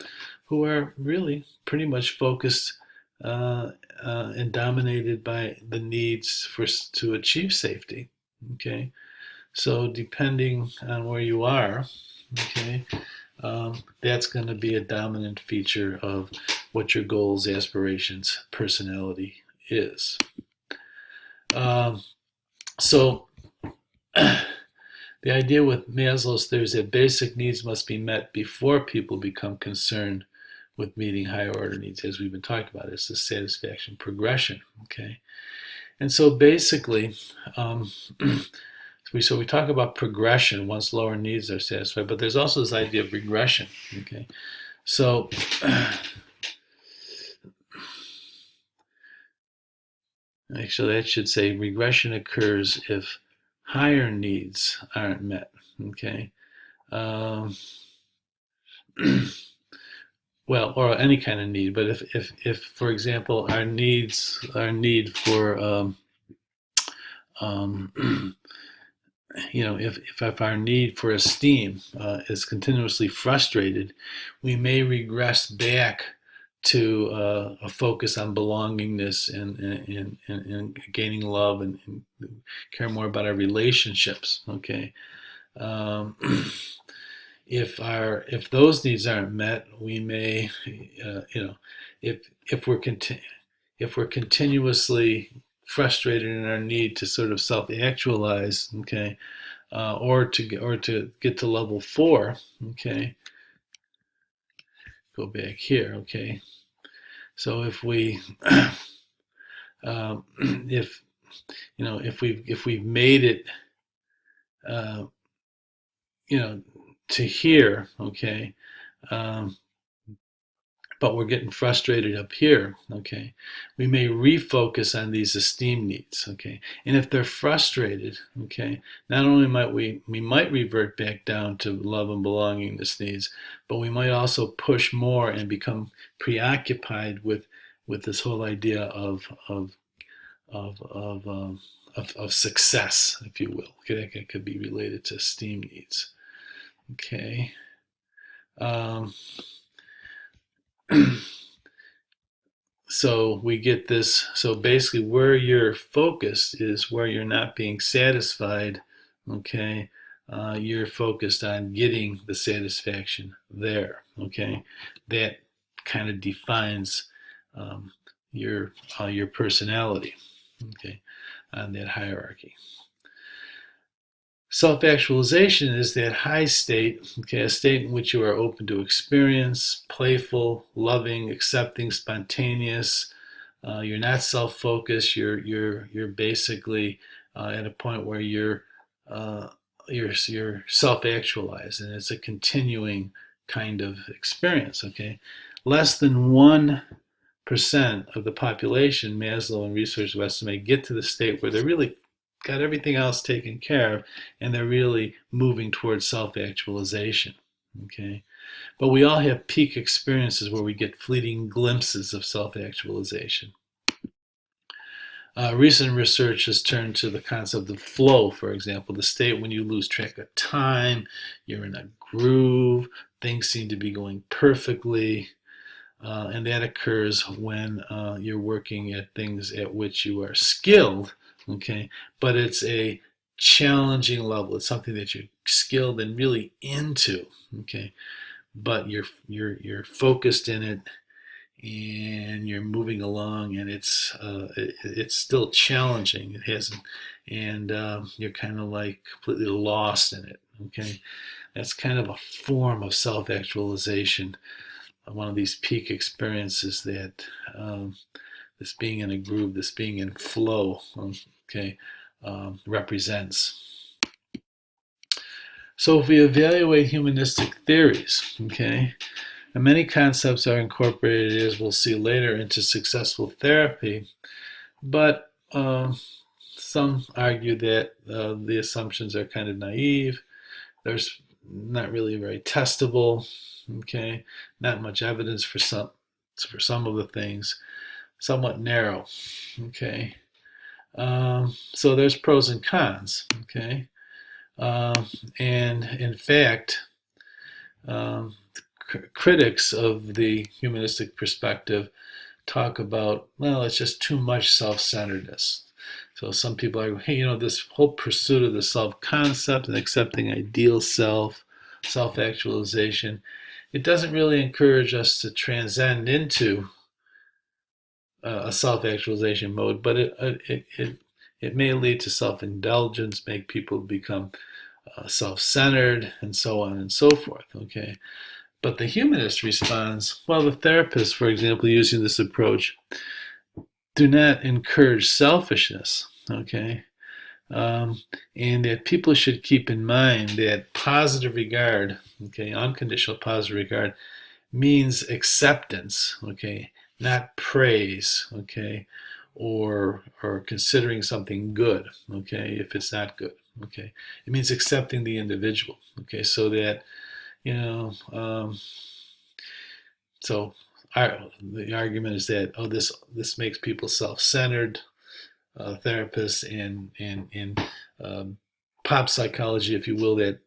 who are really pretty much focused and dominated by the needs to achieve safety. Okay, so depending on where you are, okay, that's going to be a dominant feature of what your goals, aspirations, personality is. Um, so the idea with Maslow's theory is that basic needs must be met before people become concerned with meeting higher order needs, as we've been talking about. It's the satisfaction progression. Okay, and so basically, so we talk about progression once lower needs are satisfied, but there's also this idea of regression. Okay, so actually, I should say regression occurs if higher needs aren't met. Okay, um, well, or any kind of need, but if for example, our need for um, if our need for esteem is continuously frustrated, we may regress back to a focus on belongingness and gaining love and care more about our relationships. Okay, um, if those needs aren't met, we may, if if we're continuously frustrated in our need to sort of self-actualize, okay, or to get to level 4, okay. Go back here, okay. So if we, if if we've made it, uh, to here, okay, um, but we're getting frustrated up here, okay, we may refocus on these esteem needs, okay. And if they're frustrated, okay, not only might we might revert back down to love and belongingness needs, but we might also push more and become preoccupied with this whole idea of of success, if you will. Okay, that could be related to esteem needs. Okay. Um, So we get this. So basically, where you're focused is where you're not being satisfied. Okay, you're focused on getting the satisfaction there. Okay, that kind of defines um, your personality. Okay, on that hierarchy. Self-actualization is that high state, okay, a state in which you are open to experience, playful, loving, accepting, spontaneous. You're not self-focused. You're basically at a point where uh, you're self-actualized, and it's a continuing kind of experience. Okay, less than 1% of the population, Maslow and researchers estimate, get to the state where they're really got everything else taken care of, and they're really moving towards self-actualization. Okay, but we all have peak experiences where we get fleeting glimpses of self-actualization. Recent research has turned to the concept of flow, for example, the state when you lose track of time, you're in a groove, things seem to be going perfectly, and that occurs when you're working at things at which you are skilled, okay, but it's a challenging level. It's something that you're skilled and really into, okay, but you're focused in it, and you're moving along, and it's still challenging. It hasn't, and you're kind of like completely lost in it. Okay, that's kind of a form of self-actualization. One of these peak experiences that this being in a groove, this being in flow, okay, represents. So if we evaluate humanistic theories, okay, and many concepts are incorporated, as we'll see later, into successful therapy, but some argue that the assumptions are kind of naive. There's not really very testable. Okay, not much evidence for some of the things. Somewhat narrow. Okay, so there's pros and cons. Okay, and in fact, um, critics of the humanistic perspective talk about, well, it's just too much self-centeredness. So some people are, hey, this whole pursuit of the self-concept and accepting ideal self-actualization, it doesn't really encourage us to transcend into a self-actualization mode, but it may lead to self-indulgence, make people become self-centered, and so on and so forth. Okay, but the humanist responds, well, the therapists, for example, using this approach, do not encourage selfishness. Okay, and that people should keep in mind that positive regard, okay, unconditional positive regard, means acceptance, okay, not praise, okay, or considering something good, okay, if it's not good, okay. It means accepting the individual, okay, so that you know. So the argument is that this makes people self-centered. Therapists and pop psychology, if you will, that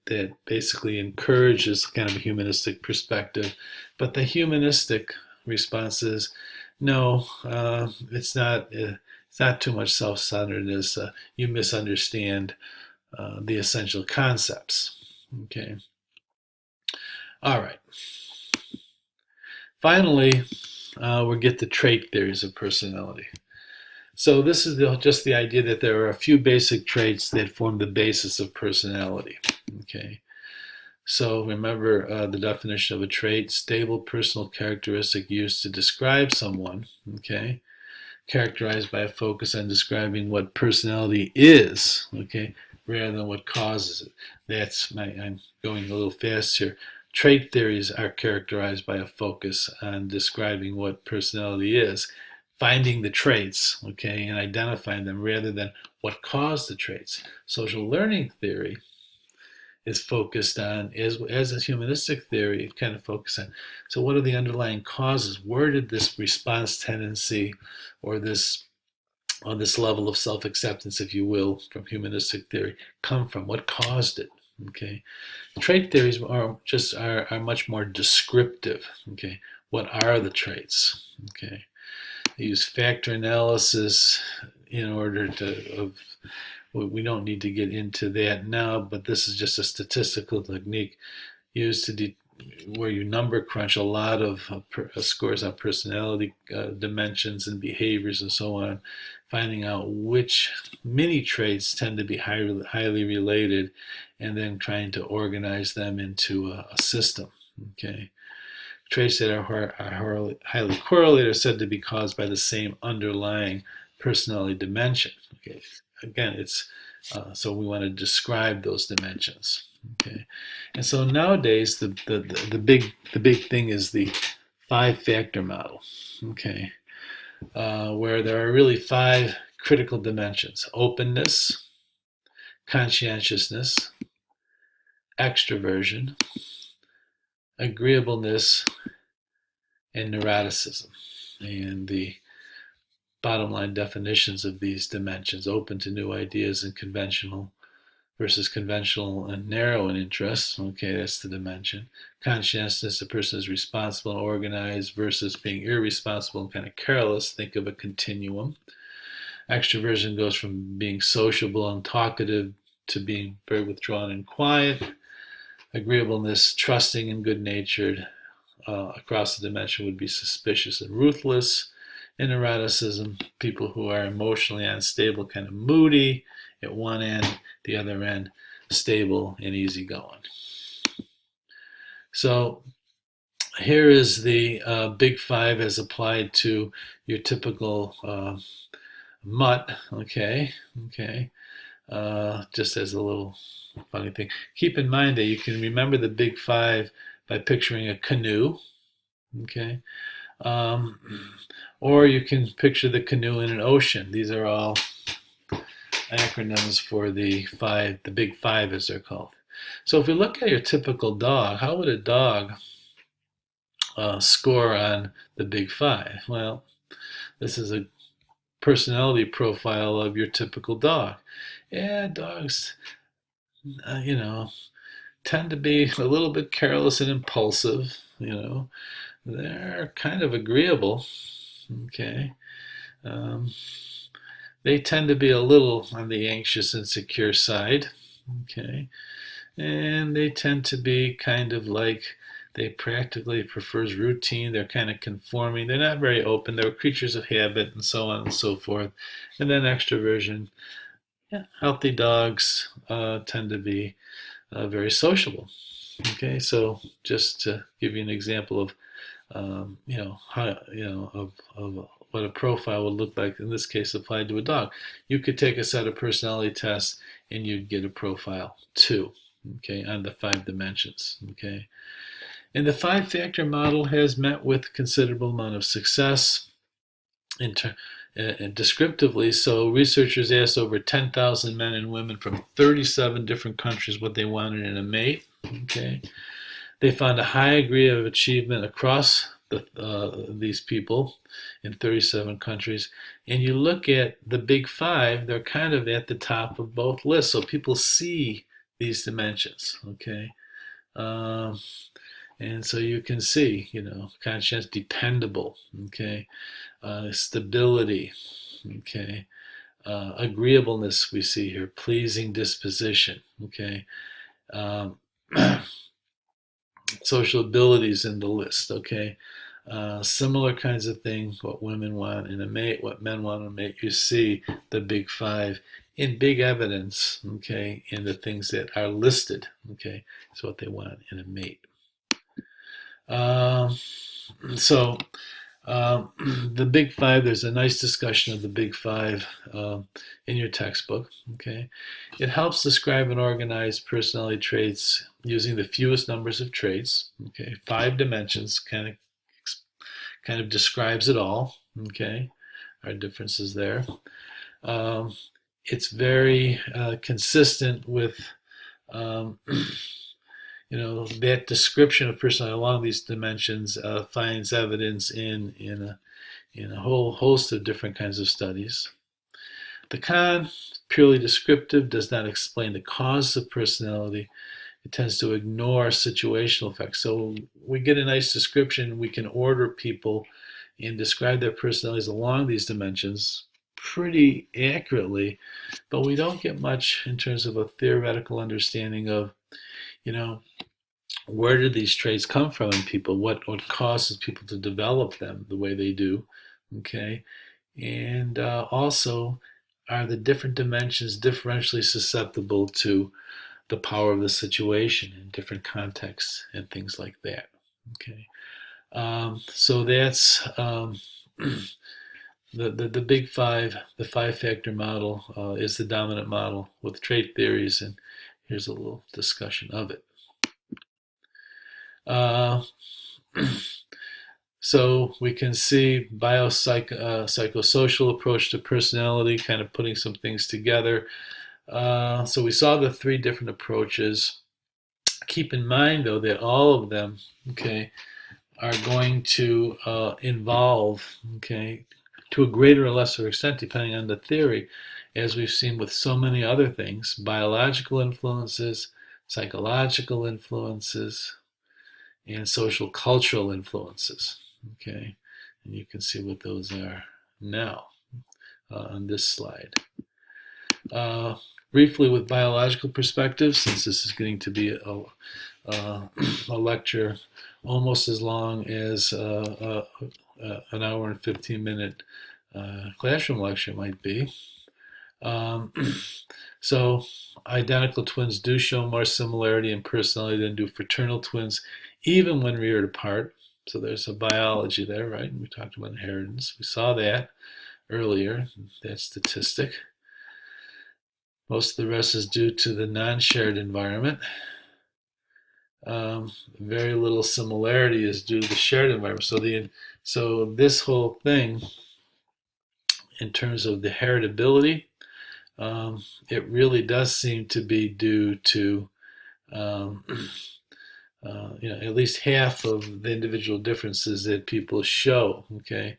basically encourages kind of a humanistic perspective. But the humanistic response is, no, it's not. It's not too much self-centeredness. You misunderstand the essential concepts. Okay. All right. Finally, we get the trait theories of personality. So this is just the idea that there are a few basic traits that form the basis of personality. Okay. So remember the definition of a trait: stable personal characteristic used to describe someone. Okay. Characterized by a focus on describing what personality is. Okay. Rather than what causes it. I'm going a little fast here. Trait theories are characterized by a focus on describing what personality is, finding the traits, okay, and identifying them rather than what caused the traits. Social learning theory is focused on, as a humanistic theory, it kind of focuses on, so what are the underlying causes? Where did this response tendency or this level of self-acceptance, if you will, from humanistic theory come from? What caused it? Okay, trait theories are much more descriptive. Okay, what are the traits? Okay, They use factor analysis in order to, we don't need to get into that now, but this is just a statistical technique used to where you number crunch a lot of scores on personality dimensions and behaviors and so on, finding out which mini traits tend to be highly related, and then trying to organize them into a system. Okay, traits that are highly correlated are said to be caused by the same underlying personality dimension. Okay, again, it's so we want to describe those dimensions. Okay, and so nowadays the big thing is the 5-factor model. Okay, where there are really 5 critical dimensions: openness, conscientiousness, extroversion, agreeableness, and neuroticism. And the bottom line definitions of these dimensions: open to new ideas and conventional versus conventional and narrow in interest. Okay, that's the dimension. Conscientiousness, a person is responsible and organized versus being irresponsible and kind of careless. Think of a continuum. Extroversion goes from being sociable and talkative to being very withdrawn and quiet. Agreeableness, trusting and good-natured. Across the dimension would be suspicious and ruthless. In neuroticism, people who are emotionally unstable, kind of moody at one end, the other end stable and easygoing. So here is the big 5 as applied to your typical mutt. Okay. Just as a little funny thing, keep in mind that you can remember the big 5 by picturing a canoe. Okay. Or you can picture the canoe in an ocean. These are all acronyms for the big 5 as they're called. So if we look at your typical dog, how would a dog score on the big 5? Well, this is a personality profile of your typical dog. Yeah, dogs, tend to be a little bit careless and impulsive. They're kind of agreeable. Okay. They tend to be a little on the anxious and secure side. Okay. And they tend to be kind of like, they practically prefers routine. They're kind of conforming. They're not very open. They're creatures of habit and so on and so forth. And then extroversion. Yeah, healthy dogs tend to be very sociable. Okay, so just to give you an example of how of what a profile would look like in this case applied to a dog. You could take a set of personality tests and you'd get a profile too. Okay, on the 5 dimensions. Okay, and the 5-factor model has met with considerable amount of success and descriptively. So researchers asked over 10,000 men and women from 37 different countries what they wanted in a mate. Okay, they found a high degree of achievement across these people in 37 countries. And you look at the big 5, they're kind of at the top of both lists. So people see these dimensions. Okay. And so you can see, conscience, dependable. Okay. Stability. Okay. Agreeableness we see here, pleasing disposition. Okay. Social abilities in the list. Okay. Similar kinds of things, what women want in a mate, what men want in a mate. You see the big 5 in big evidence, okay, in the things that are listed, okay, is what they want in a mate. So the big 5, there's a nice discussion of the big 5 in your textbook, okay. It helps describe and organize personality traits using the fewest numbers of traits, okay. 5 dimensions kind of describes it all, okay. Our differences there. It's very consistent with that description of personality along these dimensions finds evidence in a whole host of different kinds of studies. The con, purely descriptive, does not explain the cause of personality. It tends to ignore situational effects. So we get a nice description. We can order people and describe their personalities along these dimensions pretty accurately, but we don't get much in terms of a theoretical understanding of, you know, where did these traits come from in people? What causes people to develop them the way they do? Okay, and also, are the different dimensions differentially susceptible to the power of the situation in different contexts and things like that? Okay, so that's the big five. The five factor model is the dominant model with trait theories, and here's a little discussion of it. Uh, So we can see psychosocial approach to personality, kind of putting some things together. So we saw the three different approaches. Keep in mind, though, that all of them, okay, are going to involve, okay, to a greater or lesser extent, depending on the theory, as we've seen with so many other things, biological influences, psychological influences, and social cultural influences. Okay, and you can see what those are now on this slide. Briefly, with biological perspectives, since this is going to be a lecture almost as long as an hour and 15-minute classroom lecture might be. So identical twins do show more similarity in personality than do fraternal twins, even when reared apart. So there's a biology there, right? And we talked about inheritance. We saw that earlier, that statistic. Most of the rest is due to the non-shared environment. Very little similarity is due to the shared environment. So this whole thing, in terms of the heritability, it really does seem to be due to at least half of the individual differences that people show, okay,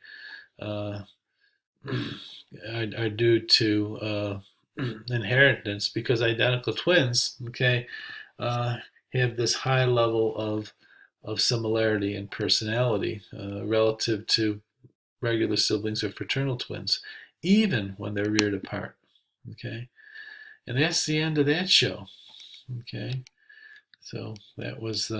are due to inheritance, because identical twins, okay, have this high level of similarity in personality relative to regular siblings or fraternal twins, even when they're reared apart. Okay, and that's the end of that show. Okay, so that was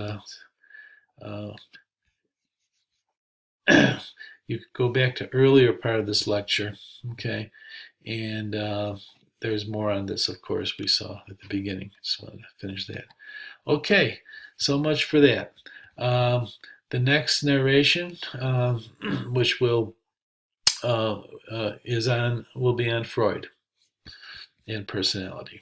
you could go back to earlier part of this lecture. Okay, and there's more on this, of course, we saw at the beginning. Just wanted to finish that. Okay, so much for that. The next narration, which will be on Freud and personality.